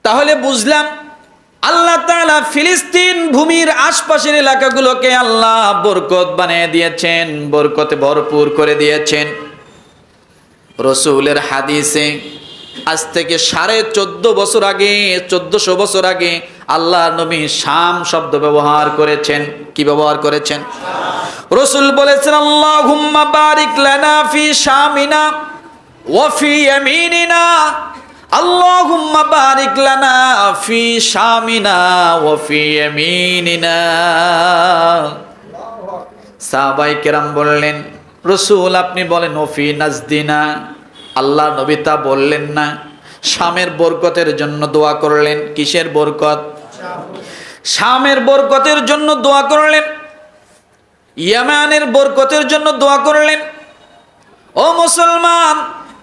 তাহলে বুঝলাম আল্লাহ তাআলা ফিলিস্তিন ভূমির আশপাশের এলাকাগুলোকে আল্লাহ বরকত বানিয়ে দিয়েছেন, বরকতে ভরপুর করে দিয়েছেন। রাসূলের হাদিসে আজ থেকে 1450 বছর আগে, 1400 বছর আগে আল্লাহর নবী শাম শব্দ ব্যবহার করেছেন। কি ব্যবহার করেছেন? রাসূল বলেছেন, আল্লাহুম্মা বারিক লানা ফি শামিনা ওয়া ফি ইয়ামিনিনা। আল্লাহুম্মা বারিক লানা ফি শামিনা ওয়া ফি ইয়ামিনিনা। সাহাবায়ে কেরাম বললেন, রাসূল আপনি বলেন ওয়া ফি নাজদিনা। আল্লাহ নবী তা বললেন না, শামের বরকতের জন্য দোয়া করলেন। কিসের বরকত? শামের বরকতের জন্য দোয়া করলেন, ইয়ামানের বরকতের জন্য দোয়া করলেন। ও মুসলমান,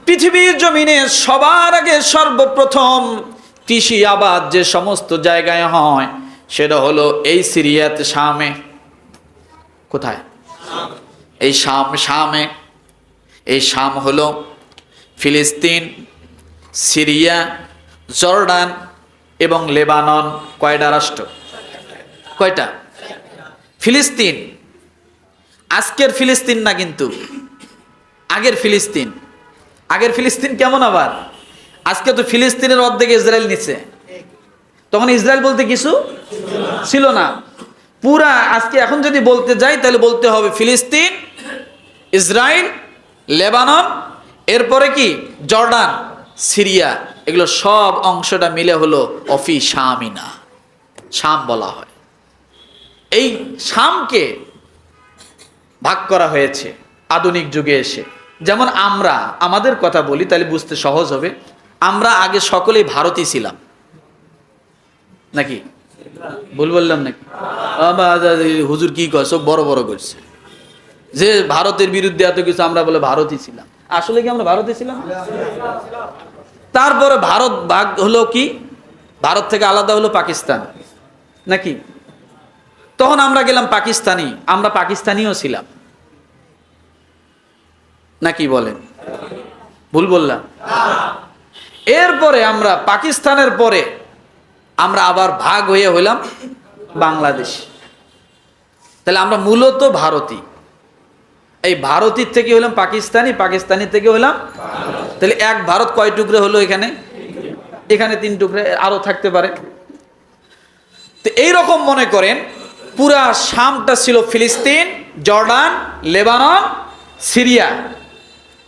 পৃথিবীর জমিনে সবার আগে সর্বপ্রথম কৃষি আবাদ যে সমস্ত জায়গায় হয় সেটা হলো এই সিরিয়াতে, শামে। কোথায়? এই শামে। এই শাম হলো ফিলিস্তিন, সিরিয়া, জর্ডান এবং লেবানন। কয়টা রাষ্ট্র? কয়টা? ফিলিস্তিন। আজকের ফিলিস্তিন না, কিন্তু আগের ফিলিস্তিন। আগের ফিলিস্তিন কেমন? আবার আজকে তো ফিলিস্তিনের অর্ধেক ইসরায়েল নিচ্ছে। তখন ইসরায়েল বলতে কিছু ছিল না। পুরা আজকে এখন যদি বলতে যাই তাহলে বলতে হবে ফিলিস্তিন, ইসরায়েল, লেবানন, এরপরে কি জর্ডান, সিরিয়া। এগুলো সব অংশটা মিলে হলো অফি শামিনা, শাম বলা হয়। এই শামকে ভাগ করা হয়েছে আধুনিক যুগে এসে। যেমন আমরা আমাদের কথা বলি তাহলে বুঝতে সহজ হবে। আমরা আগে সকলেই ভারতই ছিলাম, নাকি? ভুল বললাম নাকি? হুজুর কি কয়, সব বড় বড় করছে যে ভারতের বিরুদ্ধে এত কিছু, আমরা বলে ভারতই ছিলাম। আসলে কি আমরা ভারতই ছিলাম? তারপরে ভারত ভাগ হলো কি, ভারত থেকে আলাদা হলো পাকিস্তান, নাকি? তখন আমরা গেলাম পাকিস্তানি, আমরা পাকিস্তানিও ছিলাম, নাকি বলেন? ভুল বললাম? এরপরে আমরা পাকিস্তানের পরে আমরা আবার ভাগ হয়ে হইলাম বাংলাদেশ। তাহলে আমরা মূলত ভারতী। এই ভারতীর থেকে হইলাম পাকিস্তানি, পাকিস্তানি থেকে হইলাম। তাহলে এক ভারত কয় টুকরে হলো? এখানে এখানে 3 টুকরে, আরো থাকতে পারে। তো এইরকম মনে করেন পুরা শামটা ছিল ফিলিস্তিন, জর্ডান, লেবানন, সিরিয়া,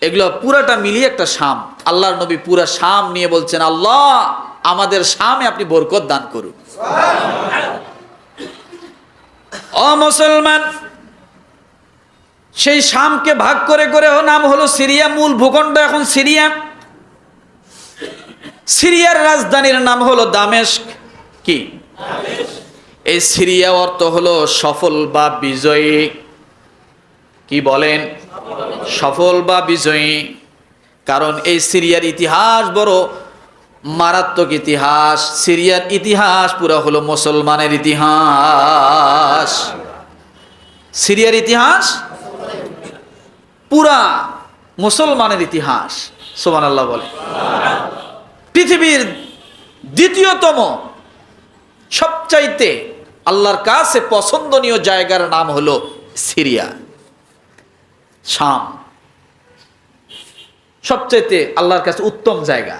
এগুলো পুরাটা মিলিয়ে একটা শাম। আল্লাহর নবী পুরা শাম নিয়ে বলছেন, আল্লাহ আমাদের শামে আপনি বরকত দান করুন। ও মুসলমান, সেই শামকে ভাগ করে করে নাম হলো সিরিয়া। মূল ভূখণ্ড এখন সিরিয়া। সিরিয়ার রাজধানীর নাম হলো দামেস্ক। কি? এই সিরিয়া অর্থ হলো সফল বা বিজয়ী। কি বলেন? সফল বা বিজয়ী। কারণ এই সিরিয়ার ইতিহাস বড় মারাত্মক ইতিহাস। সিরিয়ার ইতিহাস পুরো হলো মুসলমানের ইতিহাস। সিরিয়ার ইতিহাস পুরা মুসলমানের ইতিহাস। সুবহানাল্লাহ বলে। পৃথিবীর দ্বিতীয়তম সবচাইতে আল্লাহর কাছে পছন্দনীয় জায়গার নাম হলো সিরিয়া, শাম। সবচাইতে আল্লাহর কাছে উত্তম জায়গা।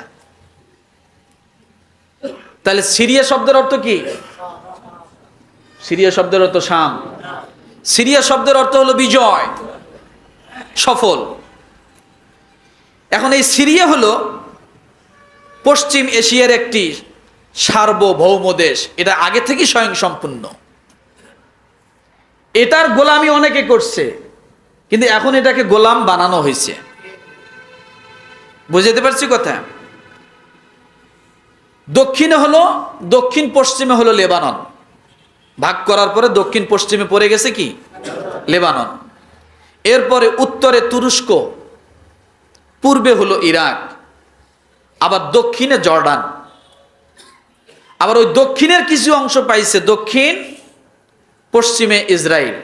তাহলে সিরিয়া শব্দের অর্থ কি? সিরিয়া শব্দের অর্থ শাম। সিরিয়া শব্দের অর্থ হলো বিজয়, সফল। এখন এই সিরিয়া হলো পশ্চিম এশিয়ার একটি সার্বভৌম দেশ। এটা আগে থেকেই স্বয়ংসম্পূর্ণ। এটার গোলামি অনেকে করছে, কিন্তু এখন এটাকে গোলাম বানানো হয়েছে। বুঝতে পারছি কথা? দক্ষিণে হলো, দক্ষিণ পশ্চিমে হলো লেবানন। ভাগ করার পরে দক্ষিণ পশ্চিমে পড়ে গেছে কি? লেবানন। এরপরে উত্তরে তুরস্ক, পূর্বে হলো ইরাক, আবার দক্ষিণে জর্ডান, আবার ওই দক্ষিণের কিছু অংশ পাইছে দক্ষিণ পশ্চিমে ইসরায়েল।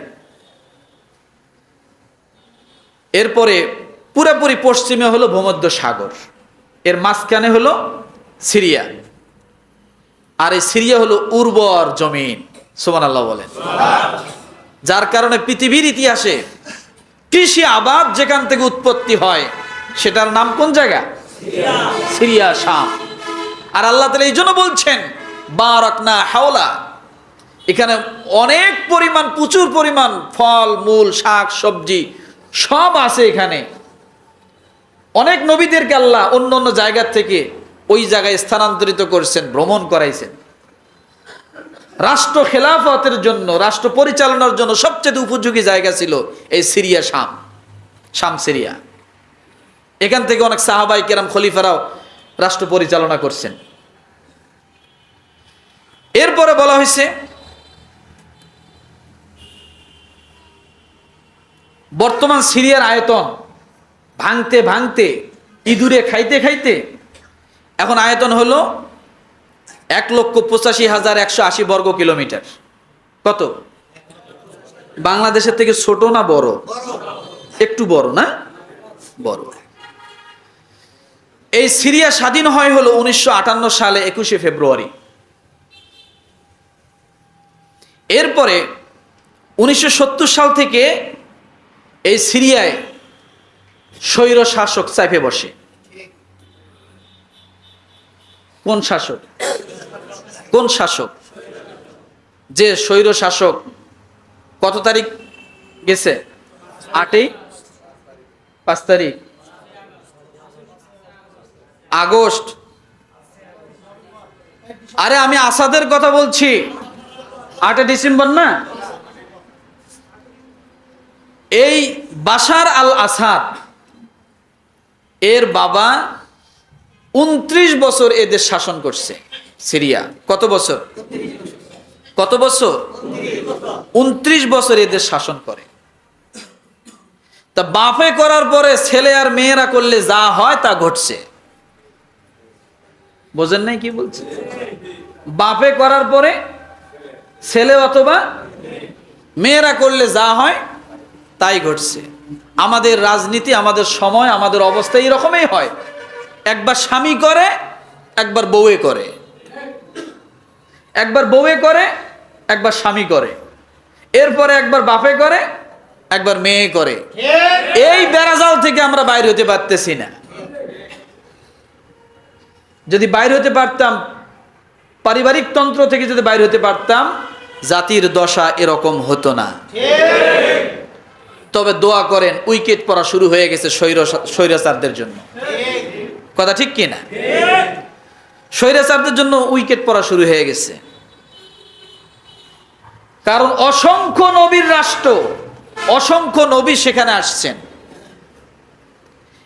এরপরে পুরোপুরি পশ্চিমে হলো ভূমধ্য সাগর, এর মাঝখানে হলো সিরিয়া। আর এই সিরিয়া হলো উর্বর জমিন। সুবহানাল্লাহ বলেন। যার কারণে পৃথিবীর ইতিহাসে কৃষি আবাদ যেখান থেকে উৎপত্তি হয় সেটার নাম কোন জায়গা? সিরিয়া, শাম। আর আল্লাহ তাআলা এই জন্য বলছেন বারাকনা হাওলা, এখানে অনেক পরিমাণ, প্রচুর পরিমাণ ফল মূল, শাক সবজি সব আছে এখানে। অনেক নবীদেরকে আল্লাহ অন্য অন্য জায়গা থেকে ওই জায়গায় স্থানান্তরিত করছেন, ভ্রমণ করাইছেন। রাষ্ট্র খেলাফতের জন্য, রাষ্ট্র পরিচালনার জন্য সবচেয়ে উপযোগী জায়গা ছিল এই সিরিয়া, শাম সিরিয়া। এখান থেকে অনেক সাহাবায়ে কেরাম, খলিফারাও রাষ্ট্র পরিচালনা করছেন। এরপরে বলা হয়েছে বর্তমান সিরিয়ার আয়তন ভাঙতে ভাঙতে, ইঁদুরে খাইতে খাইতে এখন আয়তন হলো 1,85,180 বর্গ কিলোমিটার। কত? বাংলাদেশের থেকে ছোট না বড়? একটু বড় না? বড়। এই সিরিয়া স্বাধীন হয় হলো 1958 সালে 21শে ফেব্রুয়ারি। এরপরে 1970 সাল থেকে এই সিরিয়ায় স্বৈর শাসক চাপে বসে। কোন শাসক? কোন শাসক? যে স্বৈর শাসক কত তারিখ গেছে? 5 তারিখ আগস্ট। আরে আমি আসাদের কথা বলছি, 8 ডিসেম্বর না? এই বাশার আল আসাদ এর বাবা 29 বছর এদের শাসন করছে সিরিয়া। কত বছর? কত বছর? 29 বছর এদের শাসন করে। তা বাপে করার পরে ছেলে আর মেয়েরা করলে যা হয় তা ঘটছে। বোঝেন নাই কি বলছে? বাপে করার পরে ছেলে অথবা মেয়েরা করলে যা হয় তাই ঘটছে। আমাদের রাজনীতি, আমাদের সময়, আমাদের অবস্থা এরকমই হয়। একবার স্বামী করে, একবার বউয়ে করে, একবার বউয়ে করে, একবার স্বামী করে, এরপরে একবার বাপে করে, একবার মেয়ে করে। এই বেড়াজাল থেকে আমরা বাইরে হতে পারতেছি না। যদি বাইরে হতে পারতাম, পারিবারিক তন্ত্র থেকে যদি বাইরে হতে পারতাম, জাতির দশা এরকম হতো না। তবে দোয়া করেন, উইকেট পড়া শুরু হয়ে গেছে স্বৈরাচারদের জন্য। কথা ঠিক কি না? স্বৈরাচারদের জন্য উইকেট পড়া শুরু হয়ে গেছে। কারণ অসংখ্য নবীর রাষ্ট্র, অসংখ্য নবী সেখানে আসছেন।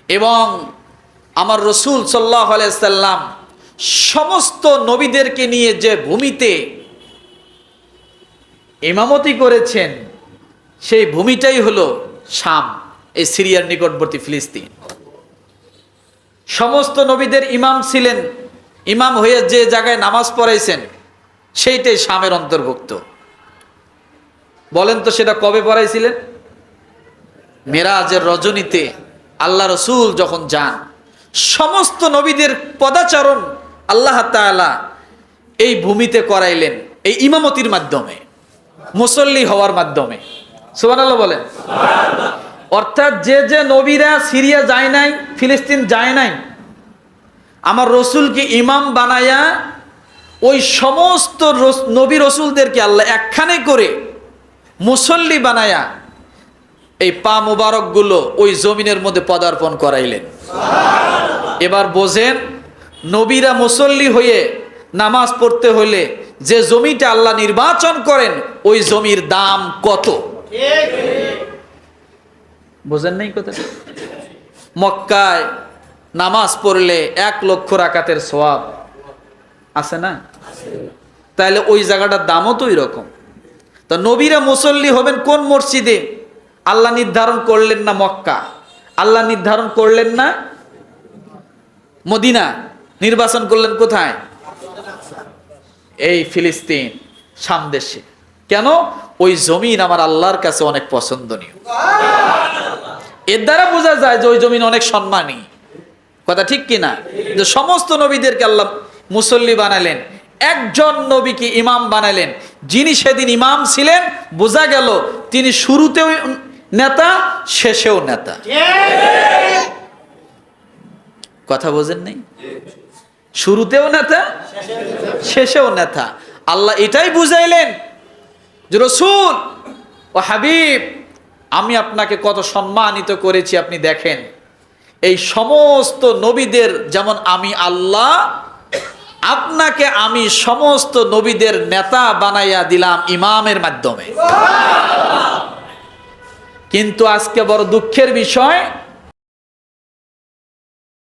এবং আমার রসুল সাল্লাল্লাহু আলাইহি সাল্লাম সমস্ত নবীদেরকে নিয়ে যে ভূমিতে ইমামতি করেছেন, সেই ভূমিটাই হলো শাম, এই সিরিয়ার নিকটবর্তী ফিলিস্তিন। সমস্ত নবীদের ইমাম ছিলেন, ইমাম হয়ে যে জায়গায় নামাজ পড়াইছেন সেইটাই শামের অন্তর্ভুক্ত। বলেন তো সেটা কবে পড়াইছিলেন? মেরাজের রজনীতে আল্লাহ রসুল যখন যান, সমস্ত নবীদের পদাচরণ আল্লাহ তাআলা এই ভূমিতে করাইলেন, এই ইমামতির মাধ্যমে, মুসল্লি হওয়ার মাধ্যমে। সুবহানাল্লাহ বলেন। অর্থাৎ যে যে নবীরা সিরিয়া যায় নাই, ফিলিস্তিন যায় নাই, আমার রসুলকে ইমাম বানায়া ওই সমস্ত নবী রসুলদেরকে আল্লাহ একখানে করে মুসল্লি বানায়া এই পা মুবারক গুলো ওই জমিনের মধ্যে পদার্পণ করাইলেন। এবার বোঝেন, নবীরা মুসল্লি হয়ে নামাজ পড়তে হলে যে জমিটা আল্লাহ নির্বাচন করেন ওই জমির দাম কত। বোঝেন নাই কথা? মক্কায় নামাজ পড়লে 1 লক্ষ রাকাতের সওয়াব আছে না? তাহলে ওই জায়গাটার দামও তো এরকম। তো নবীরা মুসল্লি হবেন কোন মসজিদে? আল্লাহ নির্ধারণ করলেন না মক্কা, আল্লাহ নির্ধারণ করলেন না মদিনা, নির্বাচন করলেন কোথায়? এই ফিলিস্তিন, শাম দেশে। কেন? ওই জমিন আমার আল্লাহর কাছে অনেক পছন্দনীয়। এর দ্বারা বোঝা যায় যে ওই জমিন অনেক সম্মানী। কথা ঠিক কিনা? যে সমস্ত নবীদেরকে আল্লাহ মুসল্লি বানালেন, একজন নবীকে ইমাম বানালেন, যিনি সেদিন ইমাম ছিলেন, বোঝা গেল তিনি শুরুতেও নেতা, শেষেও নেতা। কথা বোঝেন নাই? শুরুতেও নেতা, শেষেও নেতা। আল্লাহ এটাই বুঝাইলেন যে রাসূল ও হাবিব, আমি আপনাকে কত সম্মানিত করেছি আপনি দেখেন। এই সমস্ত নবীদের যেমন আমি আল্লাহ, আপনাকে আমি সমস্ত নবীদের নেতা বানাইয়া দিলাম ইমামের মাধ্যমে। কিন্তু আজকে বড় দুঃখের বিষয়,